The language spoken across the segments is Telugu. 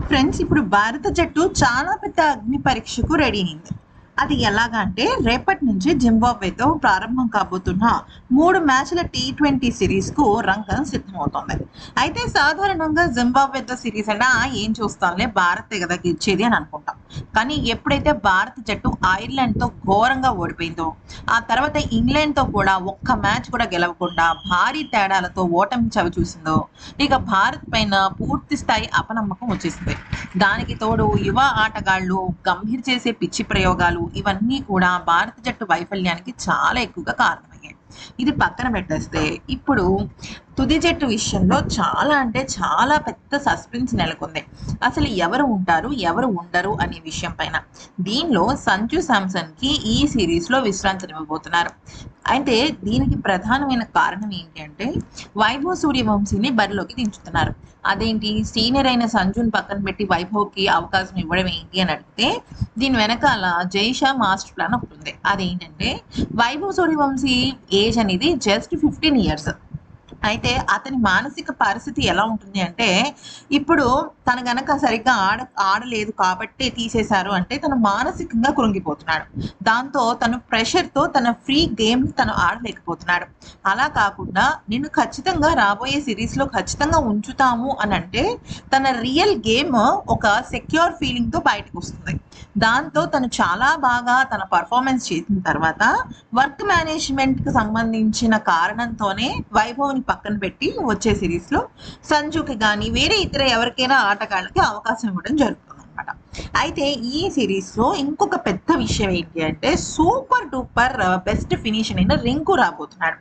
ఫ్రెండ్స్, ఇప్పుడు భారత జట్టు చాలా పెద్ద అగ్ని పరీక్షకు రెడీ అయింది. అది ఎలాగంటే రేపటి నుంచి జింబాబ్వేతో ప్రారంభం కాబోతున్న 3 మ్యాచ్ల T20 సిరీస్కు రంగం సిద్ధమవుతోంది. అయితే సాధారణంగా జింబాబ్వేతో సిరీస్ అంటే ఏం చూస్తాంలే, భారతే కదా గెలిచేది అని అనుకుంటాం. కానీ ఎప్పుడైతే భారత జట్టు ఐర్లాండ్తో ఘోరంగా ఓడిపోయిందో, ఆ తర్వాత ఇంగ్లాండ్తో కూడా ఒక్క మ్యాచ్ కూడా గెలవకుండా భారీ తేడాలతో ఓటమి చవి చూసిందో, ఇక భారత్ పైన పూర్తి స్థాయి అపనమ్మకం వచ్చేసింది. దానికి తోడు యువ ఆటగాళ్లు గంభీర్ చేసే పిచ్చి ప్రయోగాలు ఇవన్నీ కూడా భారత జట్టు వైఫల్యానికి చాలా ఎక్కువగా కారణమయ్యాయి. ఇది పక్కన పెట్టేస్తే ఇప్పుడు తుది జట్టు విషయంలో చాలా అంటే చాలా పెద్ద సస్పెన్స్ నెలకొంది. అసలు ఎవరు ఉంటారు, ఎవరు ఉండరు అనే విషయం పైన. దీనిలో సంజు శాంసన్ కి ఈ సిరీస్ లో విశ్రాంతినివ్వబోతున్నారు. అయితే దీనికి ప్రధానమైన కారణం ఏంటి అంటే వైభవ్ సూర్యవంశీని బరిలోకి దించుతున్నారు. అదేంటి, సీనియర్ అయిన సంజుని పక్కన పెట్టి వైభవ్కి అవకాశం ఇవ్వడం ఏంటి అని అడిగితే దీని వెనకాల జైషా మాస్టర్ ప్లాన్ ఒకటి ఉంది. అదేంటంటే వైభవ్ సూర్యవంశీ ఏజ్ అనేది జస్ట్ 15 years. అయితే అతని మానసిక పరిస్థితి ఎలా ఉంటుంది అంటే, ఇప్పుడు తను గనక సరిగ్గా ఆడలేదు కాబట్టి తీసేశారు అంటే తను మానసికంగా కృంగిపోతున్నాడు. దాంతో తను ప్రెషర్తో తన ఫ్రీ గేమ్ తను ఆడలేకపోతున్నాడు. అలా కాకుండా నిన్ను ఖచ్చితంగా రాబోయే సిరీస్లో ఖచ్చితంగా ఉంచుతాము అని అంటే తన రియల్ గేమ్ ఒక సెక్యూర్ ఫీలింగ్తో బయటకు వస్తుంది. దాంతో తను చాలా బాగా తన పర్ఫార్మెన్స్ చేసిన తర్వాత వర్క్ మేనేజ్మెంట్కి సంబంధించిన కారణంతోనే వైభవ్ని పక్కన పెట్టి వచ్చే సిరీస్లో సంజుకి కానీ వేరే ఇతర ఎవరికైనా ఆటగాళ్ళకి అవకాశం ఇవ్వడం జరుగుతుంది అనమాట. అయితే ఈ సిరీస్లో ఇంకొక పెద్ద విషయం ఏంటి అంటే సూపర్ డూపర్ బెస్ట్ ఫినిషర్ అయిన రింకు రాబోతున్నాడు.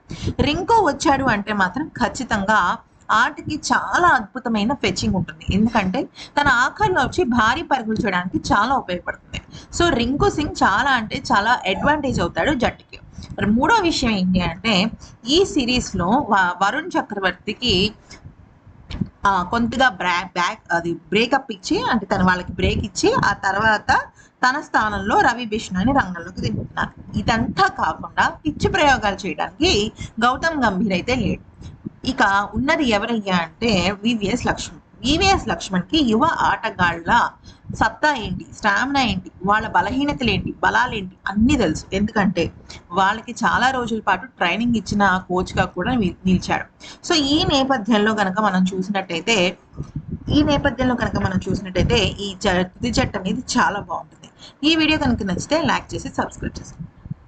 రింకు వచ్చాడు అంటే మాత్రం ఖచ్చితంగా ఆటకి చాలా అద్భుతమైన ఫెచింగ్ ఉంటుంది. ఎందుకంటే తన ఆఖరిలో వచ్చి భారీ పరుగులు చేయడానికి చాలా ఉపయోగపడుతుంది. సో రింకు సింగ్ చాలా అంటే చాలా అడ్వాంటేజ్ అవుతాడు జట్టుకి. మరి మూడో విషయం ఏంటి అంటే ఈ సిరీస్లో వరుణ్ చక్రవర్తికి కొంతగా బ్రేకప్ ఇచ్చి, అంటే తన వాళ్ళకి బ్రేక్ ఇచ్చి ఆ తర్వాత తన స్థానంలో రవి బిష్ణోయ్ని రంగంలోకి దింపుతున్నారు. ఇదంతా కాకుండా పిచ్చి ప్రయోగాలు చేయడానికి గౌతమ్ గంభీర్ అయితే లేడు. ఇక ఉన్నది ఎవరయ్యా అంటే వివిఎస్ లక్ష్మణ్కి యువ ఆటగాళ్ల సత్తా ఏంటి, స్టామినా ఏంటి, వాళ్ళ బలహీనతలు ఏంటి, బలాలేంటి అన్నీ తెలుసు. ఎందుకంటే వాళ్ళకి చాలా రోజుల పాటు ట్రైనింగ్ ఇచ్చిన కోచ్గా కూడా నిలిచాడు. సో ఈ నేపథ్యంలో కనుక మనం చూసినట్టయితే ఈ తుది జట్టు అనేది చాలా బాగుంటుంది. ఈ వీడియో కనుక నచ్చితే లైక్ చేసి సబ్స్క్రైబ్ చేసి